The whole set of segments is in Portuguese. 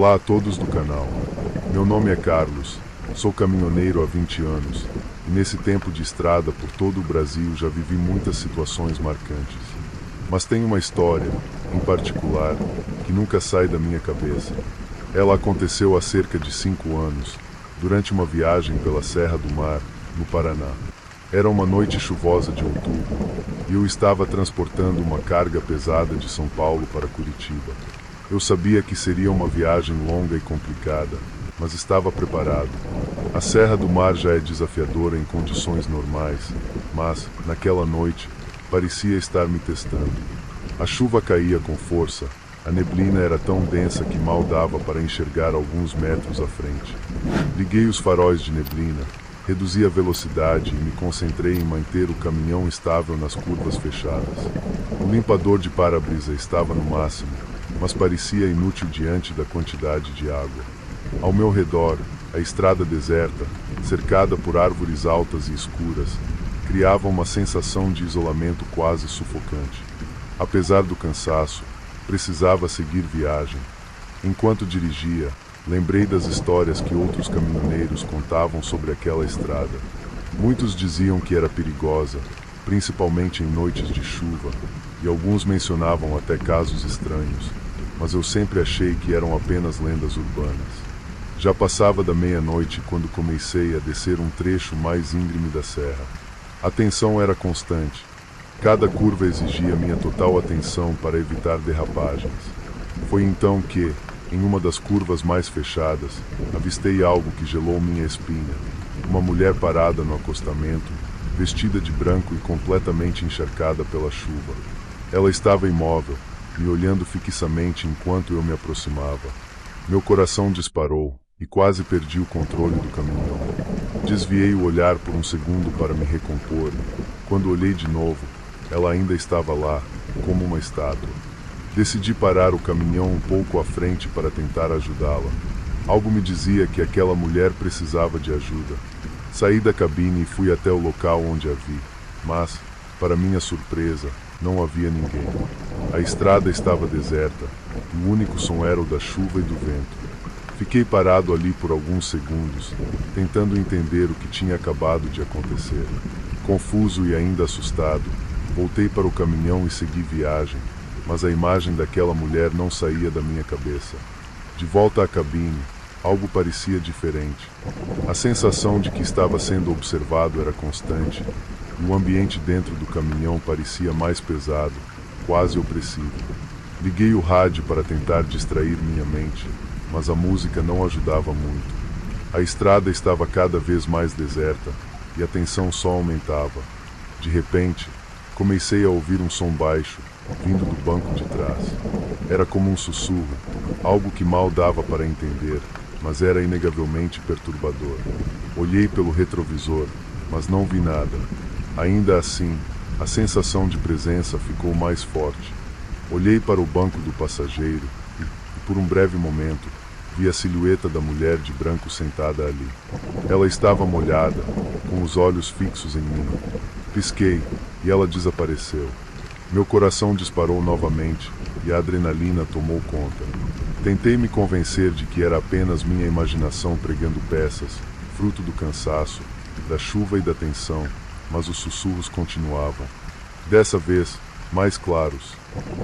Olá a todos do canal. Meu nome é Carlos, sou caminhoneiro há 20 anos e nesse tempo de estrada por todo o Brasil já vivi muitas situações marcantes. Mas tem uma história, em particular, que nunca sai da minha cabeça. Ela aconteceu há cerca de 5 anos, durante uma viagem pela Serra do Mar, no Paraná. Era uma noite chuvosa de outubro e eu estava transportando uma carga pesada de São Paulo para Curitiba. Eu sabia que seria uma viagem longa e complicada, mas estava preparado. A Serra do Mar já é desafiadora em condições normais, mas, naquela noite, parecia estar me testando. A chuva caía com força, a neblina era tão densa que mal dava para enxergar alguns metros à frente. Liguei os faróis de neblina, reduzi a velocidade e me concentrei em manter o caminhão estável nas curvas fechadas. O limpador de para-brisa estava no máximo, mas parecia inútil diante da quantidade de água. Ao meu redor, a estrada deserta, cercada por árvores altas e escuras, criava uma sensação de isolamento quase sufocante. Apesar do cansaço, precisava seguir viagem. Enquanto dirigia, lembrei das histórias que outros caminhoneiros contavam sobre aquela estrada. Muitos diziam que era perigosa, principalmente em noites de chuva, e alguns mencionavam até casos estranhos, mas eu sempre achei que eram apenas lendas urbanas. Já passava da meia-noite quando comecei a descer um trecho mais íngreme da serra. A tensão era constante. Cada curva exigia minha total atenção para evitar derrapagens. Foi então que, em uma das curvas mais fechadas, avistei algo que gelou minha espinha. Uma mulher parada no acostamento, vestida de branco e completamente encharcada pela chuva. Ela estava imóvel, me olhando fixamente enquanto eu me aproximava. Meu coração disparou e quase perdi o controle do caminhão. Desviei o olhar por um segundo para me recompor. Quando olhei de novo, ela ainda estava lá, como uma estátua. Decidi parar o caminhão um pouco à frente para tentar ajudá-la. Algo me dizia que aquela mulher precisava de ajuda. Saí da cabine e fui até o local onde a vi, mas, para minha surpresa, não havia ninguém. A estrada estava deserta, e o único som era o da chuva e do vento. Fiquei parado ali por alguns segundos, tentando entender o que tinha acabado de acontecer. Confuso e ainda assustado, voltei para o caminhão e segui viagem, mas a imagem daquela mulher não saía da minha cabeça. De volta à cabine, algo parecia diferente. A sensação de que estava sendo observado era constante, e o ambiente dentro do caminhão parecia mais pesado, quase opressivo. Liguei o rádio para tentar distrair minha mente, mas a música não ajudava muito. A estrada estava cada vez mais deserta, e a tensão só aumentava. De repente, comecei a ouvir um som baixo, vindo do banco de trás. Era como um sussurro, algo que mal dava para entender, mas era inegavelmente perturbador. Olhei pelo retrovisor, mas não vi nada. Ainda assim, a sensação de presença ficou mais forte. Olhei para o banco do passageiro e, por um breve momento, vi a silhueta da mulher de branco sentada ali. Ela estava molhada, com os olhos fixos em mim. Pisquei e ela desapareceu. Meu coração disparou novamente e a adrenalina tomou conta. Tentei me convencer de que era apenas minha imaginação pregando peças, fruto do cansaço, da chuva e da tensão, mas os sussurros continuavam. Dessa vez, mais claros.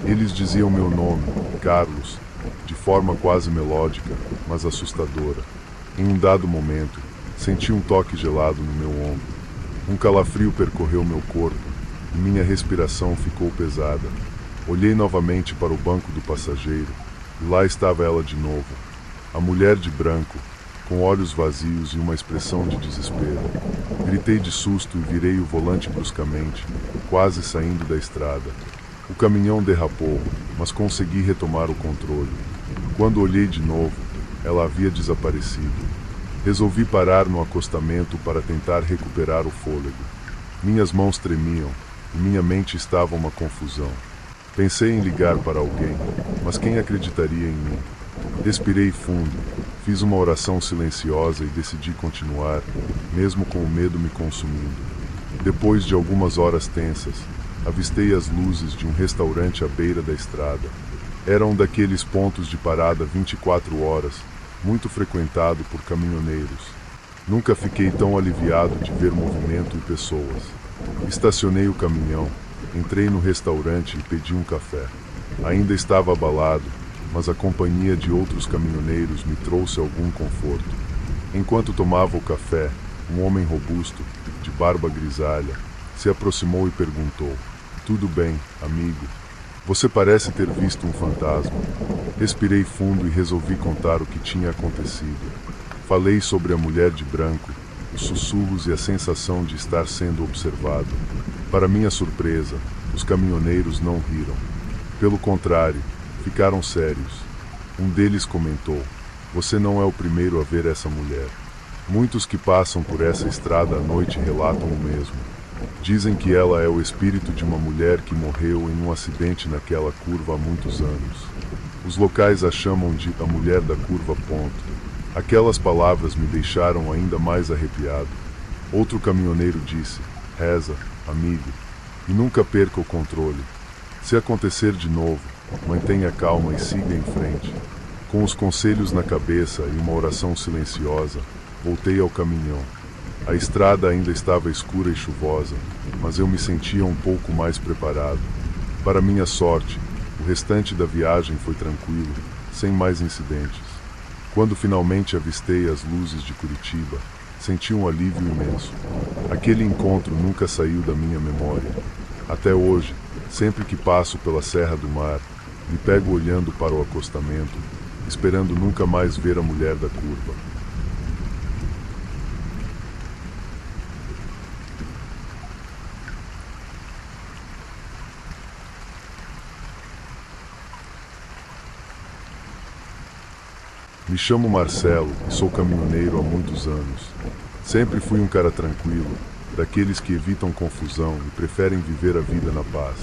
Eles diziam meu nome, Carlos, de forma quase melódica, mas assustadora. Em um dado momento, senti um toque gelado no meu ombro. Um calafrio percorreu meu corpo e minha respiração ficou pesada. Olhei novamente para o banco do passageiro e lá estava ela de novo. A mulher de branco, com olhos vazios e uma expressão de desespero. Gritei de susto e virei o volante bruscamente, quase saindo da estrada. O caminhão derrapou, mas consegui retomar o controle. Quando olhei de novo, ela havia desaparecido. Resolvi parar no acostamento para tentar recuperar o fôlego. Minhas mãos tremiam e minha mente estava uma confusão. Pensei em ligar para alguém, mas quem acreditaria em mim? Respirei fundo, fiz uma oração silenciosa e decidi continuar, mesmo com o medo me consumindo. Depois de algumas horas tensas, avistei as luzes de um restaurante à beira da estrada. Era um daqueles pontos de parada 24 horas, muito frequentado por caminhoneiros. Nunca fiquei tão aliviado de ver movimento e pessoas. Estacionei o caminhão, entrei no restaurante e pedi um café. Ainda estava abalado, mas a companhia de outros caminhoneiros me trouxe algum conforto. Enquanto tomava o café, um homem robusto, de barba grisalha, se aproximou e perguntou: "Tudo bem, amigo? Você parece ter visto um fantasma." Respirei fundo e resolvi contar o que tinha acontecido. Falei sobre a mulher de branco, os sussurros e a sensação de estar sendo observado. Para minha surpresa, os caminhoneiros não riram. Pelo contrário, ficaram sérios. Um deles comentou: "Você não é o primeiro a ver essa mulher. Muitos que passam por essa estrada à noite relatam o mesmo. Dizem que ela é o espírito de uma mulher que morreu em um acidente naquela curva há muitos anos. Os locais a chamam de a mulher da curva ponto." Aquelas palavras me deixaram ainda mais arrepiado. Outro caminhoneiro disse: "Reza, amigo, e nunca perca o controle. Se acontecer de novo, mantenha calma e siga em frente." Com os conselhos na cabeça e uma oração silenciosa, voltei ao caminhão. A estrada ainda estava escura e chuvosa, mas eu me sentia um pouco mais preparado. Para minha sorte, o restante da viagem foi tranquilo, sem mais incidentes. Quando finalmente avistei as luzes de Curitiba, senti um alívio imenso. Aquele encontro nunca saiu da minha memória. Até hoje, sempre que passo pela Serra do Mar, me pego olhando para o acostamento, esperando nunca mais ver a mulher da curva. Me chamo Marcelo e sou caminhoneiro há muitos anos. Sempre fui um cara tranquilo, daqueles que evitam confusão e preferem viver a vida na paz.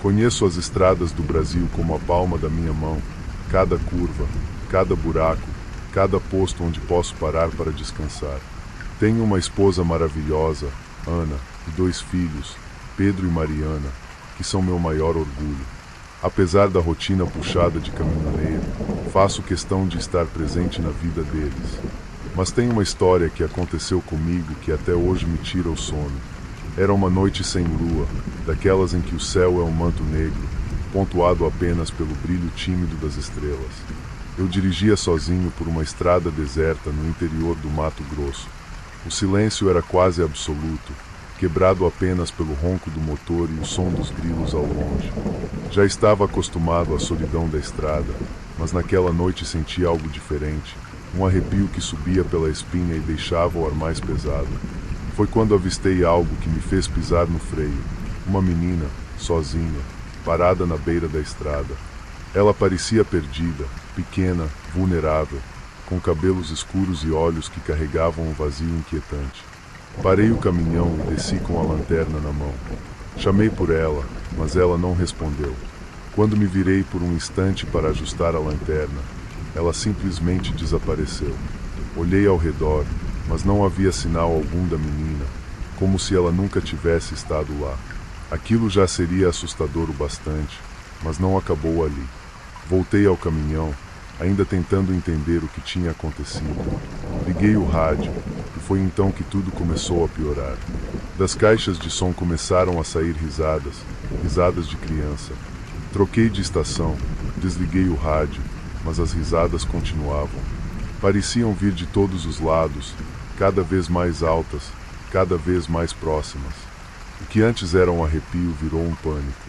Conheço as estradas do Brasil como a palma da minha mão, cada curva, cada buraco, cada posto onde posso parar para descansar. Tenho uma esposa maravilhosa, Ana, e 2 filhos, Pedro e Mariana, que são meu maior orgulho. Apesar da rotina puxada de caminhoneiro, faço questão de estar presente na vida deles. Mas tem uma história que aconteceu comigo que até hoje me tira o sono. Era uma noite sem lua, daquelas em que o céu é um manto negro, pontuado apenas pelo brilho tímido das estrelas. Eu dirigia sozinho por uma estrada deserta no interior do Mato Grosso. O silêncio era quase absoluto, quebrado apenas pelo ronco do motor e o som dos grilos ao longe. Já estava acostumado à solidão da estrada, mas naquela noite senti algo diferente, um arrepio que subia pela espinha e deixava o ar mais pesado. Foi quando avistei algo que me fez pisar no freio, uma menina, sozinha, parada na beira da estrada. Ela parecia perdida, pequena, vulnerável, com cabelos escuros e olhos que carregavam um vazio inquietante. Parei o caminhão e desci com a lanterna na mão. Chamei por ela, mas ela não respondeu. Quando me virei por um instante para ajustar a lanterna, ela simplesmente desapareceu. Olhei ao redor, mas não havia sinal algum da menina, como se ela nunca tivesse estado lá. Aquilo já seria assustador o bastante, mas não acabou ali. Voltei ao caminhão, ainda tentando entender o que tinha acontecido. Liguei o rádio, e foi então que tudo começou a piorar. Das caixas de som começaram a sair risadas, risadas de criança. Troquei de estação, desliguei o rádio, mas as risadas continuavam. Pareciam vir de todos os lados, cada vez mais altas, cada vez mais próximas. O que antes era um arrepio virou um pânico.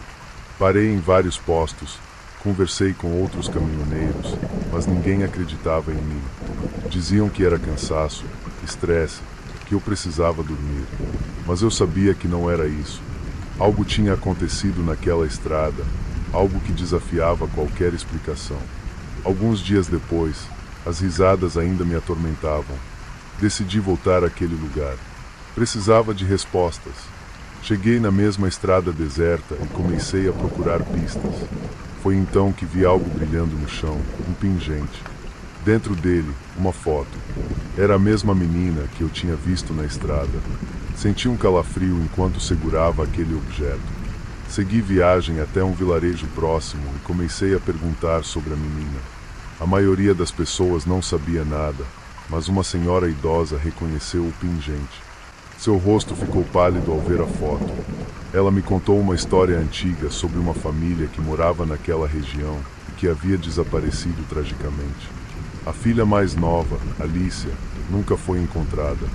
Parei em vários postos, conversei com outros caminhoneiros, mas ninguém acreditava em mim. Diziam que era cansaço, estresse, que eu precisava dormir. Mas eu sabia que não era isso. Algo tinha acontecido naquela estrada, algo que desafiava qualquer explicação. Alguns dias depois, as risadas ainda me atormentavam. Decidi voltar àquele lugar. Precisava de respostas. Cheguei na mesma estrada deserta e comecei a procurar pistas. Foi então que vi algo brilhando no chão, um pingente. Dentro dele, uma foto. Era a mesma menina que eu tinha visto na estrada. Senti um calafrio enquanto segurava aquele objeto. Segui viagem até um vilarejo próximo e comecei a perguntar sobre a menina. A maioria das pessoas não sabia nada, mas uma senhora idosa reconheceu o pingente. Seu rosto ficou pálido ao ver a foto. Ela me contou uma história antiga sobre uma família que morava naquela região e que havia desaparecido tragicamente. A filha mais nova, Alicia, nunca foi encontrada.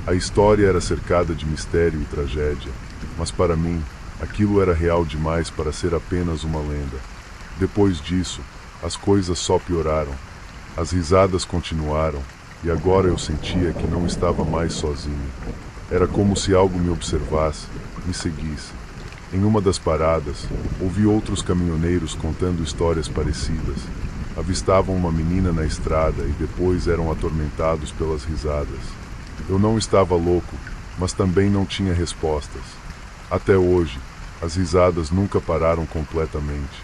A história era cercada de mistério e tragédia, mas para mim, aquilo era real demais para ser apenas uma lenda. Depois disso, as coisas só pioraram. As risadas continuaram, e agora eu sentia que não estava mais sozinho. Era como se algo me observasse, me seguisse. Em uma das paradas, ouvi outros caminhoneiros contando histórias parecidas. Avistavam uma menina na estrada e depois eram atormentados pelas risadas. Eu não estava louco, mas também não tinha respostas. Até hoje, as risadas nunca pararam completamente.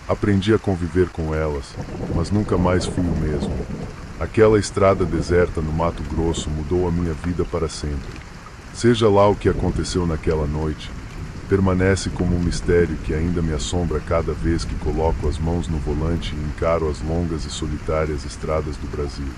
Aprendi a conviver com elas, mas nunca mais fui o mesmo. Aquela estrada deserta no Mato Grosso mudou a minha vida para sempre. Seja lá o que aconteceu naquela noite, permanece como um mistério que ainda me assombra cada vez que coloco as mãos no volante e encaro as longas e solitárias estradas do Brasil.